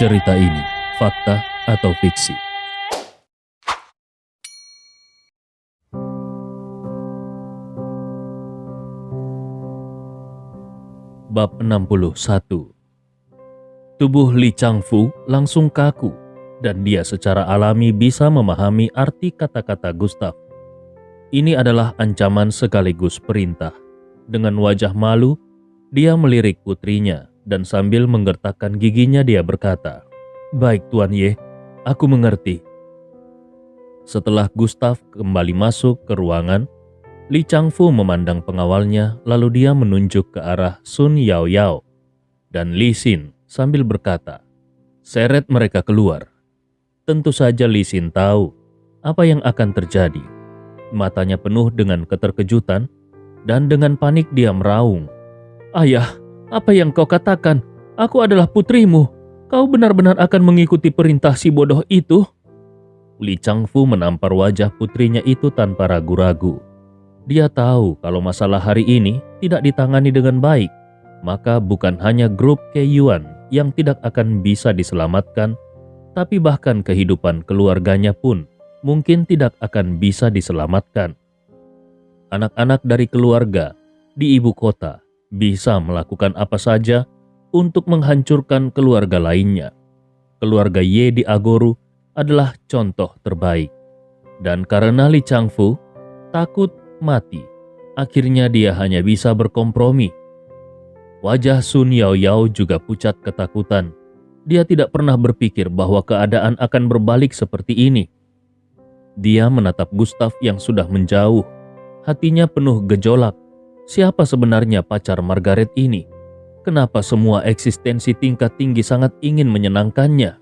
Cerita ini fakta atau fiksi? Bab 61. Tubuh Li Changfu langsung kaku dan dia secara alami bisa memahami arti kata-kata Gustav. Ini adalah ancaman sekaligus perintah. Dengan wajah malu, dia melirik putrinya dan sambil menggertakkan giginya dia berkata, "Baik Tuan Ye, aku mengerti." Setelah Gustav kembali masuk ke ruangan, Li Changfu memandang pengawalnya lalu dia menunjuk ke arah Sun Yaoyao dan Li Xin sambil berkata, "Seret mereka keluar." Tentu saja Li Xin tahu apa yang akan terjadi. Matanya penuh dengan keterkejutan dan dengan panik dia meraung, "Ayah, apa yang kau katakan? Aku adalah putrimu. Kau benar-benar akan mengikuti perintah si bodoh itu?" Li Changfu menampar wajah putrinya itu tanpa ragu-ragu. Dia tahu kalau masalah hari ini tidak ditangani dengan baik, maka bukan hanya grup Keiyuan yang tidak akan bisa diselamatkan, tapi bahkan kehidupan keluarganya pun mungkin tidak akan bisa diselamatkan. Anak-anak dari keluarga di ibu kota bisa melakukan apa saja untuk menghancurkan keluarga lainnya. Keluarga Ye di Agoru adalah contoh terbaik. Dan karena Li Changfu takut mati, akhirnya dia hanya bisa berkompromi. Wajah Sun Yaoyao juga pucat ketakutan. Dia tidak pernah berpikir bahwa keadaan akan berbalik seperti ini. Dia menatap Gustav yang sudah menjauh. Hatinya penuh gejolak. Siapa sebenarnya pacar Margaret ini? Kenapa semua eksistensi tingkat tinggi sangat ingin menyenangkannya?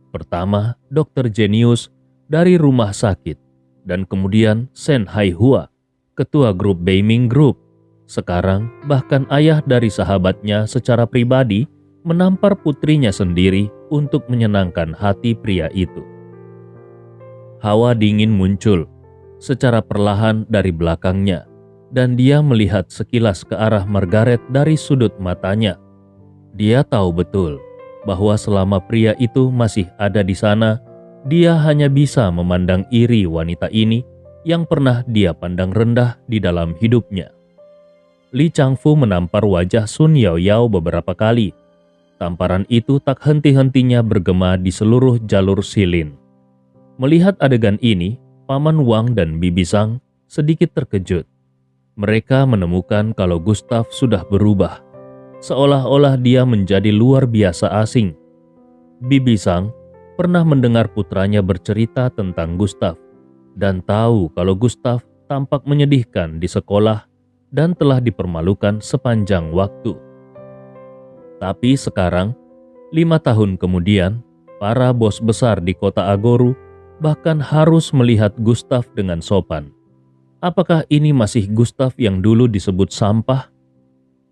Pertama, dokter jenius dari rumah sakit. Dan kemudian Shen Haihua, ketua grup Beiming Group. Sekarang bahkan ayah dari sahabatnya secara pribadi menampar putrinya sendiri untuk menyenangkan hati pria itu. Hawa dingin muncul secara perlahan dari belakangnya dan dia melihat sekilas ke arah Margaret dari sudut matanya. Dia tahu betul bahwa selama pria itu masih ada di sana, dia hanya bisa memandang iri wanita ini yang pernah dia pandang rendah di dalam hidupnya. Li Changfu menampar wajah Sun Yaoyao beberapa kali. Tamparan itu tak henti-hentinya bergema di seluruh jalur silin. Melihat adegan ini, Paman Wang dan Bibi Zhang sedikit terkejut. Mereka menemukan kalau Gustav sudah berubah, seolah-olah dia menjadi luar biasa asing. Bibi Zhang pernah mendengar putranya bercerita tentang Gustav dan tahu kalau Gustav tampak menyedihkan di sekolah dan telah dipermalukan sepanjang waktu. Tapi sekarang, 5 tahun kemudian, para bos besar di kota Agoru bahkan harus melihat Gustav dengan sopan. Apakah ini masih Gustav yang dulu disebut sampah?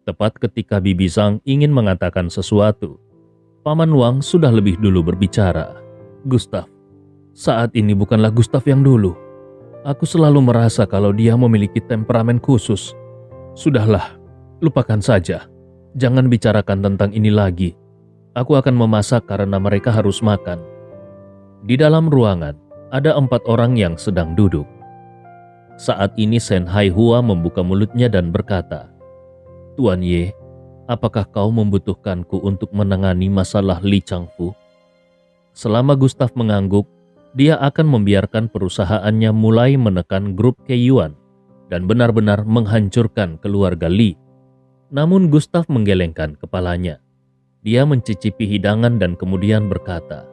Tepat ketika Bibi Zhang ingin mengatakan sesuatu, Paman Wang sudah lebih dulu berbicara. "Gustav, saat ini bukanlah Gustav yang dulu. Aku selalu merasa kalau dia memiliki temperamen khusus. Sudahlah, lupakan saja. Jangan bicarakan tentang ini lagi. Aku akan memasak karena mereka harus makan." Di dalam ruangan, ada 4 orang yang sedang duduk. Saat ini Shen Haihua membuka mulutnya dan berkata, "Tuan Ye, apakah kau membutuhkanku untuk menangani masalah Li Changfu?" Selama Gustav mengangguk, dia akan membiarkan perusahaannya mulai menekan grup Keiyuan dan benar-benar menghancurkan keluarga Li. Namun Gustav menggelengkan kepalanya. Dia mencicipi hidangan dan kemudian berkata,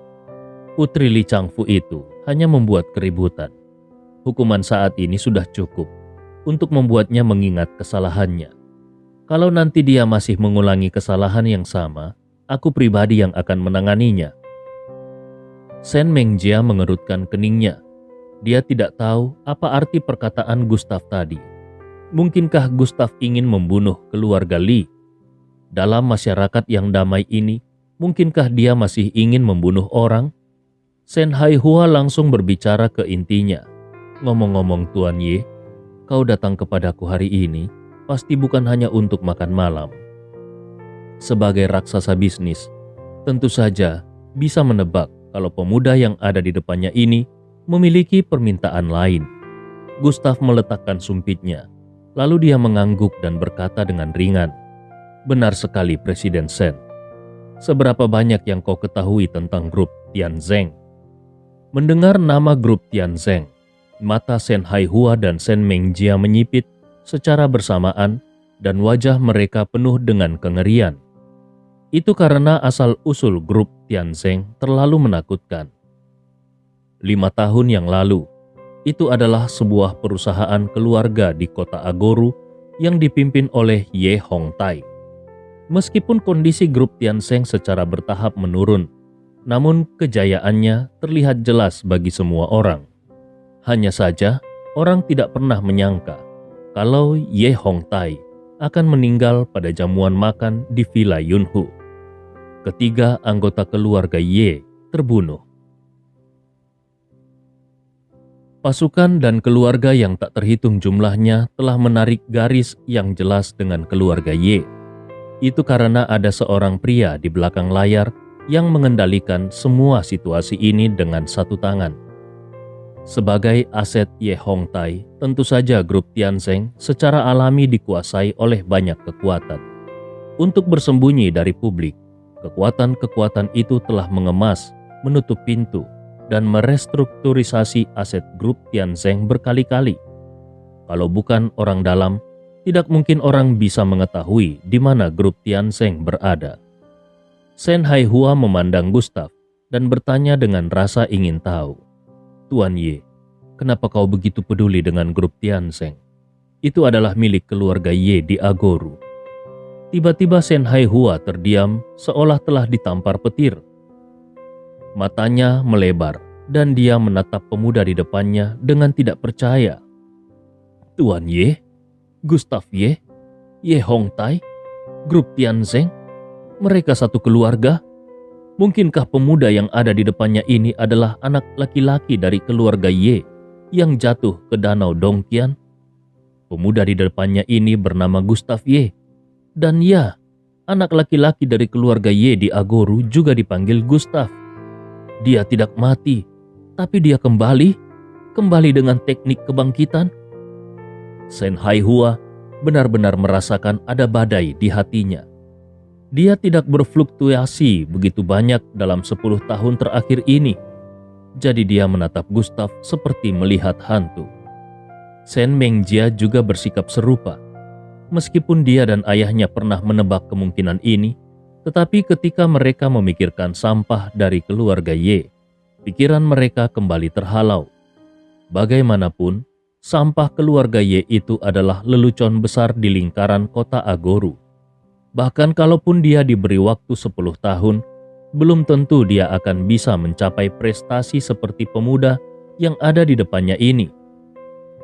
"Putri Li Changfu itu hanya membuat keributan. Hukuman saat ini sudah cukup untuk membuatnya mengingat kesalahannya. Kalau nanti dia masih mengulangi kesalahan yang sama, aku pribadi yang akan menanganinya." Shen Mengjia mengerutkan keningnya. Dia tidak tahu apa arti perkataan Gustav tadi. Mungkinkah Gustav ingin membunuh keluarga Li? Dalam masyarakat yang damai ini, mungkinkah dia masih ingin membunuh orang? Shen Haihua langsung berbicara ke intinya. "Ngomong-ngomong Tuan Ye, kau datang kepadaku hari ini pasti bukan hanya untuk makan malam. Sebagai raksasa bisnis, tentu saja bisa menebak kalau pemuda yang ada di depannya ini memiliki permintaan lain. Gustav meletakkan sumpitnya, lalu dia mengangguk dan berkata dengan ringan, "Benar sekali, Presiden Sen. Seberapa banyak yang kau ketahui tentang grup Tianzeng?" Mendengar nama grup Tianzeng, mata Sen Haihua dan Sen Mengjia menyipit secara bersamaan dan wajah mereka penuh dengan kengerian. Itu karena asal-usul grup Tianzeng terlalu menakutkan. 5 tahun yang lalu, itu adalah sebuah perusahaan keluarga di kota Agoru yang dipimpin oleh Ye Hongtai. Meskipun kondisi grup Tianzeng secara bertahap menurun, namun kejayaannya terlihat jelas bagi semua orang. Hanya saja, orang tidak pernah menyangka kalau Ye Hongtai akan meninggal pada jamuan makan di Villa Yunhu. Ketiga anggota keluarga Ye terbunuh. Pasukan dan keluarga yang tak terhitung jumlahnya telah menarik garis yang jelas dengan keluarga Ye. Itu karena ada seorang pria di belakang layar yang mengendalikan semua situasi ini dengan satu tangan. Sebagai aset Ye Hongtai, tentu saja grup Tianzeng secara alami dikuasai oleh banyak kekuatan. Untuk bersembunyi dari publik, kekuatan-kekuatan itu telah mengemas, menutup pintu, dan merestrukturisasi aset grup Tianzeng berkali-kali. Kalau bukan orang dalam, tidak mungkin orang bisa mengetahui di mana grup Tianzeng berada. Sen Haihua memandang Gustav dan bertanya dengan rasa ingin tahu, "Tuan Ye, kenapa kau begitu peduli dengan grup Tianzeng? Itu adalah milik keluarga Ye di Agoru." Tiba-tiba Sen Haihua terdiam seolah telah ditampar petir. Matanya melebar dan dia menatap pemuda di depannya dengan tidak percaya. "Tuan Ye? Gustav Ye? Ye Hongtai? Grup Tianzeng? Mereka satu keluarga? Mungkinkah pemuda yang ada di depannya ini adalah anak laki-laki dari keluarga Ye yang jatuh ke danau Dongtian?" Pemuda di depannya ini bernama Gustav Ye. Dan ya, anak laki-laki dari keluarga Ye di Agoru juga dipanggil Gustav. Dia tidak mati, tapi dia kembali dengan teknik kebangkitan. Sen Haihua benar-benar merasakan ada badai di hatinya. Dia tidak berfluktuasi begitu banyak dalam 10 tahun terakhir ini. Jadi dia menatap Gustav seperti melihat hantu. Sen Mengjia juga bersikap serupa. Meskipun dia dan ayahnya pernah menebak kemungkinan ini, tetapi ketika mereka memikirkan sampah dari keluarga Ye, pikiran mereka kembali terhalau. Bagaimanapun, sampah keluarga Ye itu adalah lelucon besar di lingkaran kota Agoru. Bahkan kalaupun dia diberi waktu 10 tahun, belum tentu dia akan bisa mencapai prestasi seperti pemuda yang ada di depannya ini.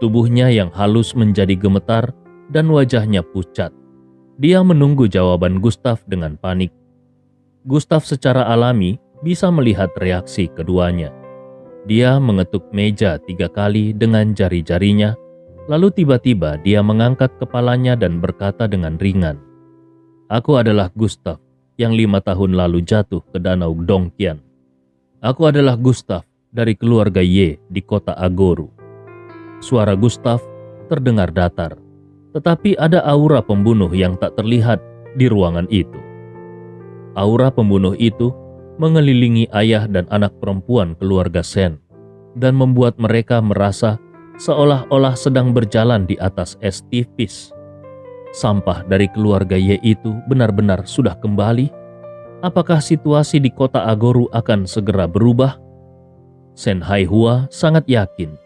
Tubuhnya yang halus menjadi gemetar dan wajahnya pucat. Dia menunggu jawaban Gustav dengan panik. Gustav secara alami bisa melihat reaksi keduanya. Dia mengetuk meja 3 kali dengan jari-jarinya, lalu tiba-tiba dia mengangkat kepalanya dan berkata dengan ringan, "Aku adalah Gustav yang 5 tahun lalu jatuh ke danau Dongtian. Aku adalah Gustav dari keluarga Ye di kota Agoru." Suara Gustav terdengar datar, tetapi ada aura pembunuh yang tak terlihat di ruangan itu. Aura pembunuh itu mengelilingi ayah dan anak perempuan keluarga Sen dan membuat mereka merasa seolah-olah sedang berjalan di atas es tipis. Sampah dari keluarga Ye itu benar-benar sudah kembali? Apakah situasi di kota Agoru akan segera berubah? Sen Haihua sangat yakin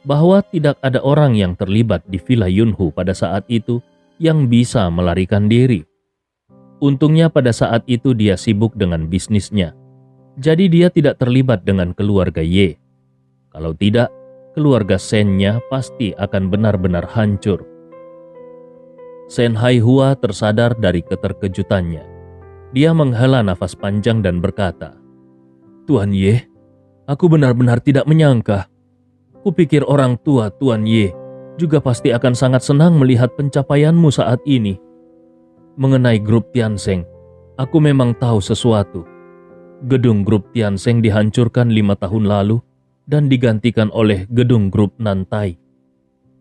bahwa tidak ada orang yang terlibat di Villa Yunhu pada saat itu yang bisa melarikan diri. Untungnya pada saat itu dia sibuk dengan bisnisnya, jadi dia tidak terlibat dengan keluarga Ye. Kalau tidak, keluarga Sen-nya pasti akan benar-benar hancur. Sen Haihua tersadar dari keterkejutannya. Dia menghela nafas panjang dan berkata, "Tuan Ye, aku benar-benar tidak menyangka. Kupikir orang tua Tuan Ye juga pasti akan sangat senang melihat pencapaianmu saat ini. Mengenai grup Tianzeng, aku memang tahu sesuatu. Gedung grup Tiansheng dihancurkan 5 tahun lalu dan digantikan oleh gedung grup Nantai.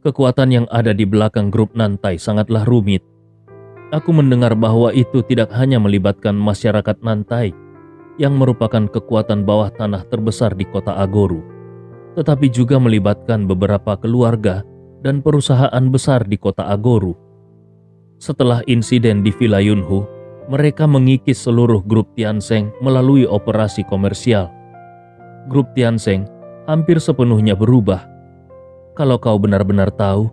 Kekuatan yang ada di belakang grup Nantai sangatlah rumit. Aku mendengar bahwa itu tidak hanya melibatkan masyarakat Nantai yang merupakan kekuatan bawah tanah terbesar di kota Agoru, tetapi juga melibatkan beberapa keluarga dan perusahaan besar di kota Agoru. Setelah insiden di Villa Yunhu, mereka mengikis seluruh grup Tiansheng melalui operasi komersial. Grup Tiansheng hampir sepenuhnya berubah. Kalau kau benar-benar tahu,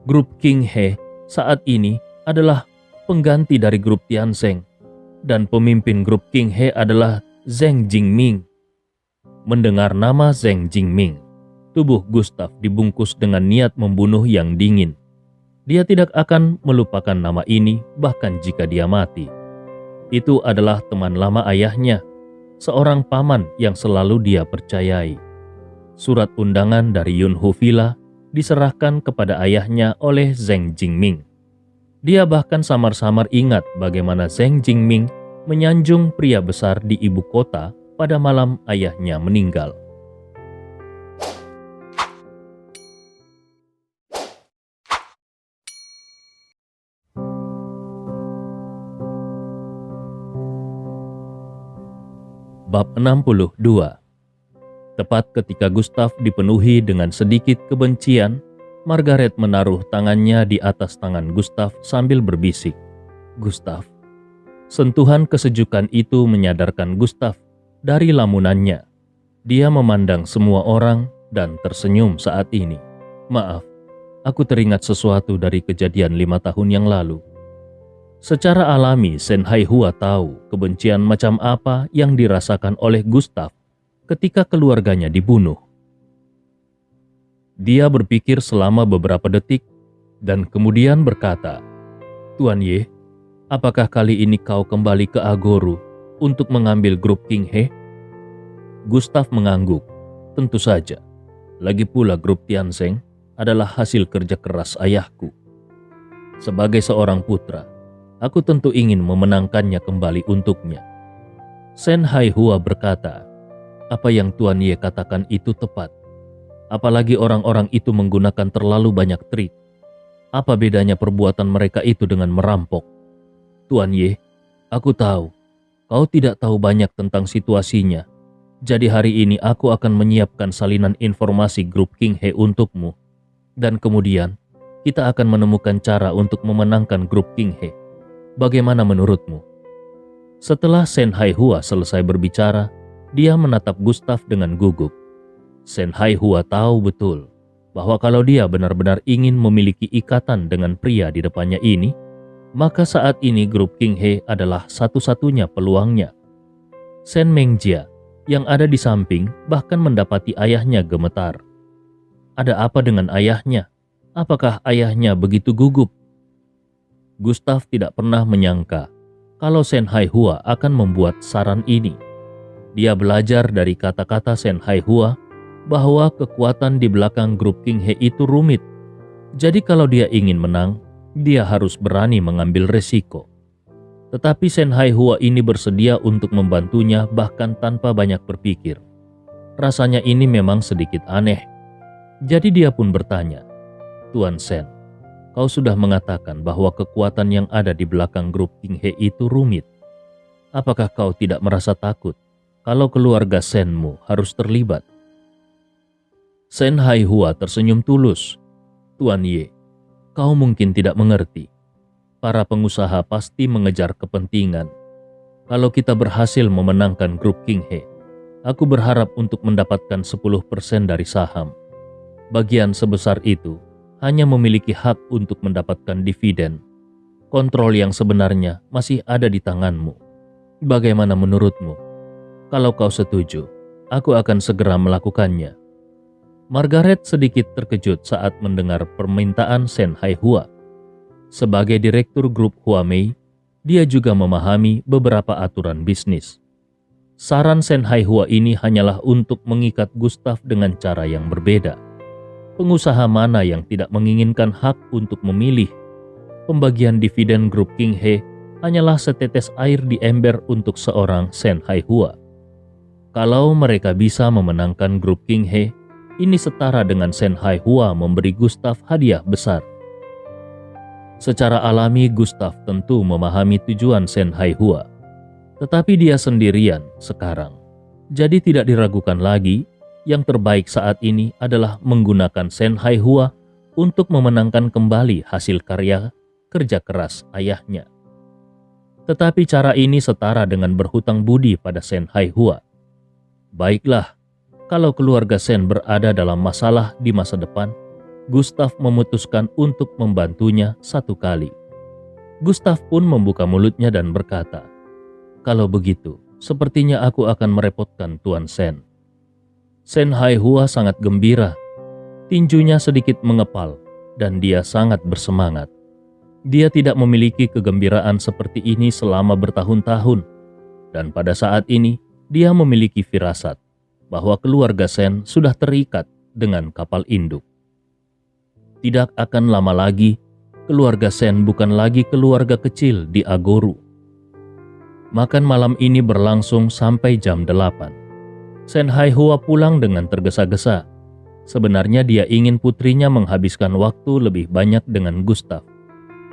grup King He saat ini adalah pengganti dari grup Tiansheng, dan pemimpin grup King He adalah Zheng Jingming. Mendengar nama Zheng Jingming, tubuh Gustav dibungkus dengan niat membunuh yang dingin. Dia tidak akan melupakan nama ini bahkan jika dia mati. Itu adalah teman lama ayahnya, seorang paman yang selalu dia percayai. Surat undangan dari Yunhu Villa diserahkan kepada ayahnya oleh Zheng Jingming. Dia bahkan samar-samar ingat bagaimana Zheng Jingming menyanjung pria besar di ibu kota pada malam ayahnya meninggal. Bab 62. Tepat ketika Gustav dipenuhi dengan sedikit kebencian, Margaret menaruh tangannya di atas tangan Gustav sambil berbisik, "Gustav." Sentuhan kesejukan itu menyadarkan Gustav dari lamunannya. Dia memandang semua orang dan tersenyum saat ini. "Maaf, aku teringat sesuatu dari kejadian 5 tahun yang lalu." Secara alami, Sen Haihua tahu kebencian macam apa yang dirasakan oleh Gustav ketika keluarganya dibunuh. Dia berpikir selama beberapa detik dan kemudian berkata, "Tuan Ye, apakah kali ini kau kembali ke Agoru untuk mengambil grup King He?" Gustav mengangguk. "Tentu saja. Lagi pula grup Tiansheng adalah hasil kerja keras ayahku. Sebagai seorang putra, aku tentu ingin memenangkannya kembali untuknya." Sen Haihua berkata, "Apa yang Tuan Ye katakan itu tepat. Apalagi orang-orang itu menggunakan terlalu banyak trik. Apa bedanya perbuatan mereka itu dengan merampok? Tuan Ye, aku tahu, kau tidak tahu banyak tentang situasinya. Jadi hari ini aku akan menyiapkan salinan informasi grup King He untukmu. Dan kemudian, kita akan menemukan cara untuk memenangkan grup King He. Bagaimana menurutmu?" Setelah Sen Haihua selesai berbicara, dia menatap Gustav dengan gugup. Sen Haihua tahu betul bahwa kalau dia benar-benar ingin memiliki ikatan dengan pria di depannya ini, maka saat ini grup King He adalah satu-satunya peluangnya. Sen Mengjia yang ada di samping bahkan mendapati ayahnya gemetar. Ada apa dengan ayahnya? Apakah ayahnya begitu gugup? Gustav tidak pernah menyangka kalau Sen Haihua akan membuat saran ini. Dia belajar dari kata-kata Sen Haihua bahwa kekuatan di belakang grup King He itu rumit. Jadi kalau dia ingin menang, dia harus berani mengambil resiko. Tetapi Sen Haihua ini bersedia untuk membantunya bahkan tanpa banyak berpikir. Rasanya ini memang sedikit aneh. Jadi dia pun bertanya, "Tuan Sen, kau sudah mengatakan bahwa kekuatan yang ada di belakang grup King He itu rumit. Apakah kau tidak merasa takut kalau keluarga Senmu harus terlibat?" Sen Haihua tersenyum tulus. "Tuan Ye, kau mungkin tidak mengerti. Para pengusaha pasti mengejar kepentingan. Kalau kita berhasil memenangkan grup King He, aku berharap untuk mendapatkan 10% dari saham. Bagian sebesar itu hanya memiliki hak untuk mendapatkan dividen. Kontrol yang sebenarnya masih ada di tanganmu. Bagaimana menurutmu? Kalau kau setuju, aku akan segera melakukannya." Margaret sedikit terkejut saat mendengar permintaan Sen Haihua. Sebagai direktur grup Huamei, dia juga memahami beberapa aturan bisnis. Saran Sen Haihua ini hanyalah untuk mengikat Gustav dengan cara yang berbeda. Pengusaha mana yang tidak menginginkan hak untuk memilih? Pembagian dividen grup King He hanyalah setetes air di ember untuk seorang Sen Haihua. Kalau mereka bisa memenangkan grup King He, ini setara dengan Shen Haihua memberi Gustav hadiah besar. Secara alami Gustav tentu memahami tujuan Shen Haihua, tetapi dia sendirian sekarang. Jadi tidak diragukan lagi, yang terbaik saat ini adalah menggunakan Shen Haihua untuk memenangkan kembali hasil karya kerja keras ayahnya. Tetapi cara ini setara dengan berhutang budi pada Shen Haihua. Baiklah, kalau keluarga Shen berada dalam masalah di masa depan, Gustav memutuskan untuk membantunya satu kali. Gustav pun membuka mulutnya dan berkata, "Kalau begitu, sepertinya aku akan merepotkan Tuan Shen." Shen Haihua sangat gembira. Tinjunya sedikit mengepal dan dia sangat bersemangat. Dia tidak memiliki kegembiraan seperti ini selama bertahun-tahun. Dan pada saat ini, dia memiliki firasat bahwa keluarga Shen sudah terikat dengan kapal induk. Tidak akan lama lagi, keluarga Shen bukan lagi keluarga kecil di Agoru. Makan malam ini berlangsung sampai jam 8. Shen Haihua pulang dengan tergesa-gesa. Sebenarnya dia ingin putrinya menghabiskan waktu lebih banyak dengan Gustav.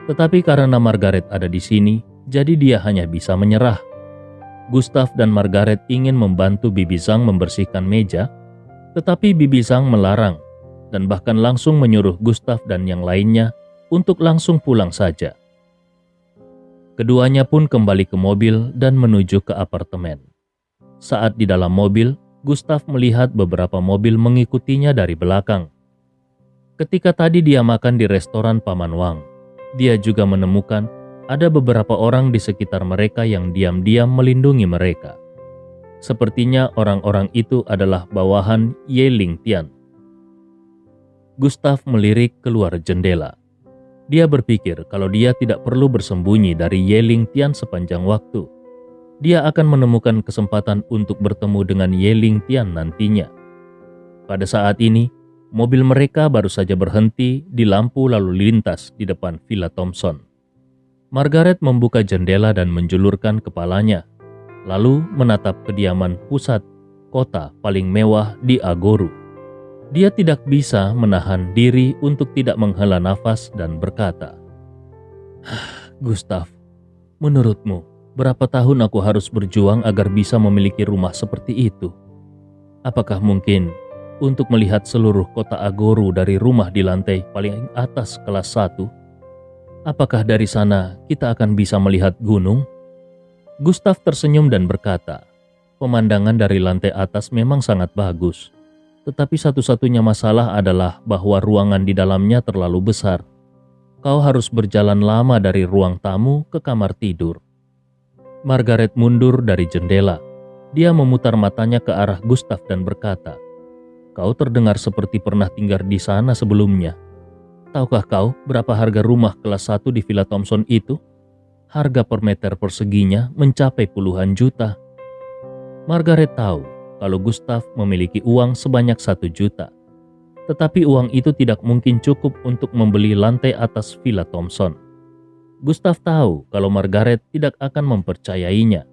Tetapi karena Margaret ada di sini, jadi dia hanya bisa menyerah. Gustav dan Margaret ingin membantu Bibi Zhang membersihkan meja, tetapi Bibi Zhang melarang dan bahkan langsung menyuruh Gustav dan yang lainnya untuk langsung pulang saja. Keduanya pun kembali ke mobil dan menuju ke apartemen. Saat di dalam mobil, Gustav melihat beberapa mobil mengikutinya dari belakang. Ketika tadi dia makan di restoran Paman Wang, dia juga menemukan ada beberapa orang di sekitar mereka yang diam-diam melindungi mereka. Sepertinya orang-orang itu adalah bawahan Ye Ling Tian. Gustav melirik keluar jendela. Dia berpikir kalau dia tidak perlu bersembunyi dari Ye Ling Tian sepanjang waktu. Dia akan menemukan kesempatan untuk bertemu dengan Ye Ling Tian nantinya. Pada saat ini, mobil mereka baru saja berhenti di lampu lalu lintas di depan Villa Thompson. Margaret membuka jendela dan menjulurkan kepalanya, lalu menatap kediaman pusat kota paling mewah di Agoru. Dia tidak bisa menahan diri untuk tidak menghela nafas dan berkata, "Gustav, menurutmu, berapa tahun aku harus berjuang agar bisa memiliki rumah seperti itu? Apakah mungkin untuk melihat seluruh kota Agoru dari rumah di lantai paling atas kelas 1? Apakah dari sana kita akan bisa melihat gunung?" Gustav tersenyum dan berkata, "Pemandangan dari lantai atas memang sangat bagus. Tetapi satu-satunya masalah adalah bahwa ruangan di dalamnya terlalu besar. Kau harus berjalan lama dari ruang tamu ke kamar tidur." Margaret mundur dari jendela. Dia memutar matanya ke arah Gustav dan berkata, "Kau terdengar seperti pernah tinggal di sana sebelumnya. Tahukah kau berapa harga rumah kelas 1 di Villa Thompson itu? Harga per meter perseginya mencapai puluhan juta." Margaret tahu kalau Gustav memiliki uang sebanyak 1 juta. Tetapi uang itu tidak mungkin cukup untuk membeli lantai atas Villa Thompson. Gustav tahu kalau Margaret tidak akan mempercayainya.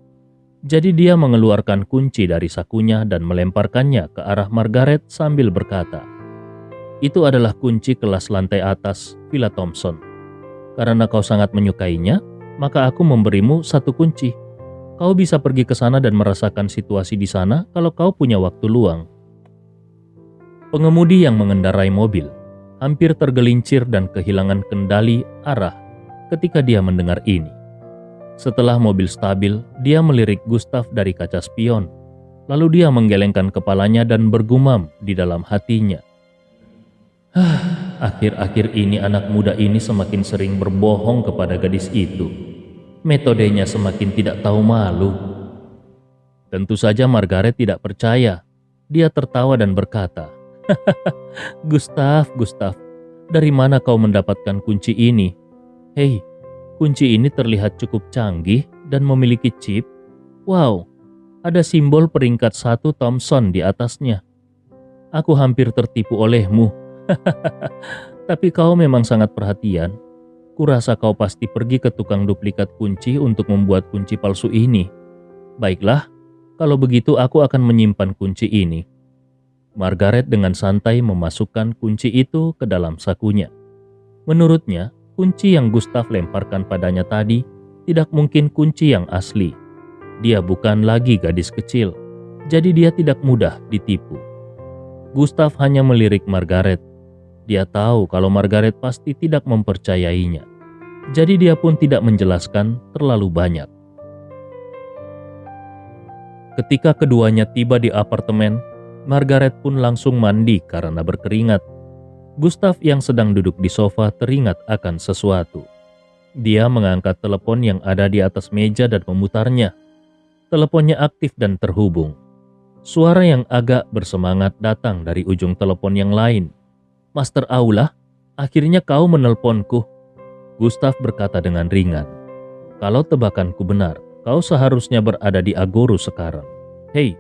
Jadi dia mengeluarkan kunci dari sakunya dan melemparkannya ke arah Margaret sambil berkata, "Itu adalah kunci kelas lantai atas Villa Thompson. Karena kau sangat menyukainya, maka aku memberimu 1 kunci. Kau bisa pergi ke sana dan merasakan situasi di sana kalau kau punya waktu luang." Pengemudi yang mengendarai mobil hampir tergelincir dan kehilangan kendali arah ketika dia mendengar ini. Setelah mobil stabil, dia melirik Gustav dari kaca spion. Lalu dia menggelengkan kepalanya dan bergumam di dalam hatinya, "Akhir-akhir ini anak muda ini semakin sering berbohong kepada gadis itu. Metodenya semakin tidak tahu malu." Tentu saja Margaret tidak percaya. Dia tertawa dan berkata, Gustav, dari mana kau mendapatkan kunci ini? Hei, kunci ini terlihat cukup canggih dan memiliki chip. Wow, ada simbol peringkat 1 Thompson di atasnya. Aku hampir tertipu olehmu. Tapi kau memang sangat perhatian. Kurasa kau pasti pergi ke tukang duplikat kunci untuk membuat kunci palsu ini. Baiklah, Kalau begitu aku akan menyimpan kunci ini. Margaret dengan santai memasukkan kunci itu ke dalam sakunya. Menurutnya, kunci yang Gustav lemparkan padanya tadi tidak mungkin kunci yang asli. Dia bukan lagi gadis kecil, jadi dia tidak mudah ditipu. Gustav hanya melirik Margaret. Dia tahu kalau Margaret pasti tidak mempercayainya. Jadi dia pun tidak menjelaskan terlalu banyak. Ketika keduanya tiba di apartemen, Margaret pun langsung mandi karena berkeringat. Gustav yang sedang duduk di sofa teringat akan sesuatu. Dia mengangkat telepon yang ada di atas meja dan memutarnya. Teleponnya aktif dan terhubung. Suara yang agak bersemangat datang dari ujung telepon yang lain. "Master Aula, akhirnya kau menelponku," Gustav berkata dengan ringan. "Kalau tebakanku benar, kau seharusnya berada di Agoru sekarang. Hei,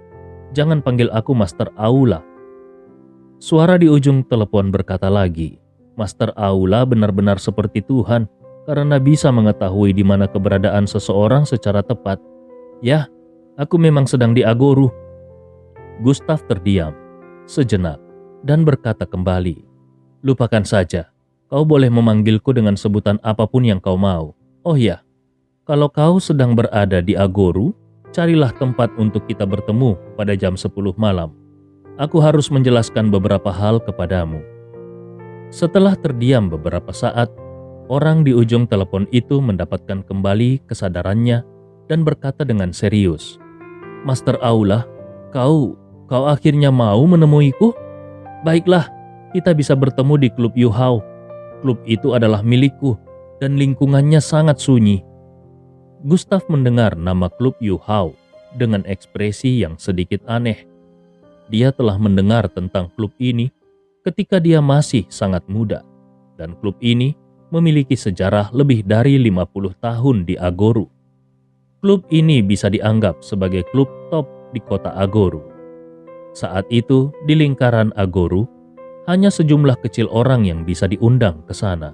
jangan panggil aku Master Aula." Suara di ujung telepon berkata lagi, "Master Aula benar-benar seperti Tuhan karena bisa mengetahui di mana keberadaan seseorang secara tepat. Ya, aku memang sedang di Agoru." Gustav terdiam sejenak dan berkata kembali, "Lupakan saja, kau boleh memanggilku dengan sebutan apapun yang kau mau. Oh ya, kalau kau sedang berada di Agoru, carilah tempat untuk kita bertemu pada jam 10 malam. Aku harus menjelaskan beberapa hal kepadamu." Setelah terdiam beberapa saat, orang di ujung telepon itu mendapatkan kembali kesadarannya dan berkata dengan serius, "Master Aula, kau akhirnya mau menemuiku? Baiklah, kita bisa bertemu di klub Yuhao. Klub itu adalah milikku dan lingkungannya sangat sunyi." Gustav mendengar nama klub Yuhao dengan ekspresi yang sedikit aneh. Dia telah mendengar tentang klub ini ketika dia masih sangat muda, dan klub ini memiliki sejarah lebih dari 50 tahun di Agoru. Klub ini bisa dianggap sebagai klub top di kota Agoru. Saat itu, di lingkaran Agoru, hanya sejumlah kecil orang yang bisa diundang ke sana.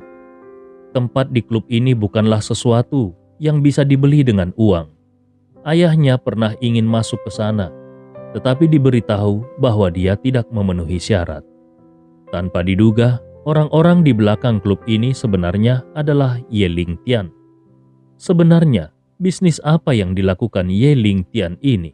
Tempat di klub ini bukanlah sesuatu yang bisa dibeli dengan uang. Ayahnya pernah ingin masuk ke sana, tetapi diberitahu bahwa dia tidak memenuhi syarat. Tanpa diduga, orang-orang di belakang klub ini sebenarnya adalah Ye Ling Tian. Sebenarnya, bisnis apa yang dilakukan Ye Ling Tian ini?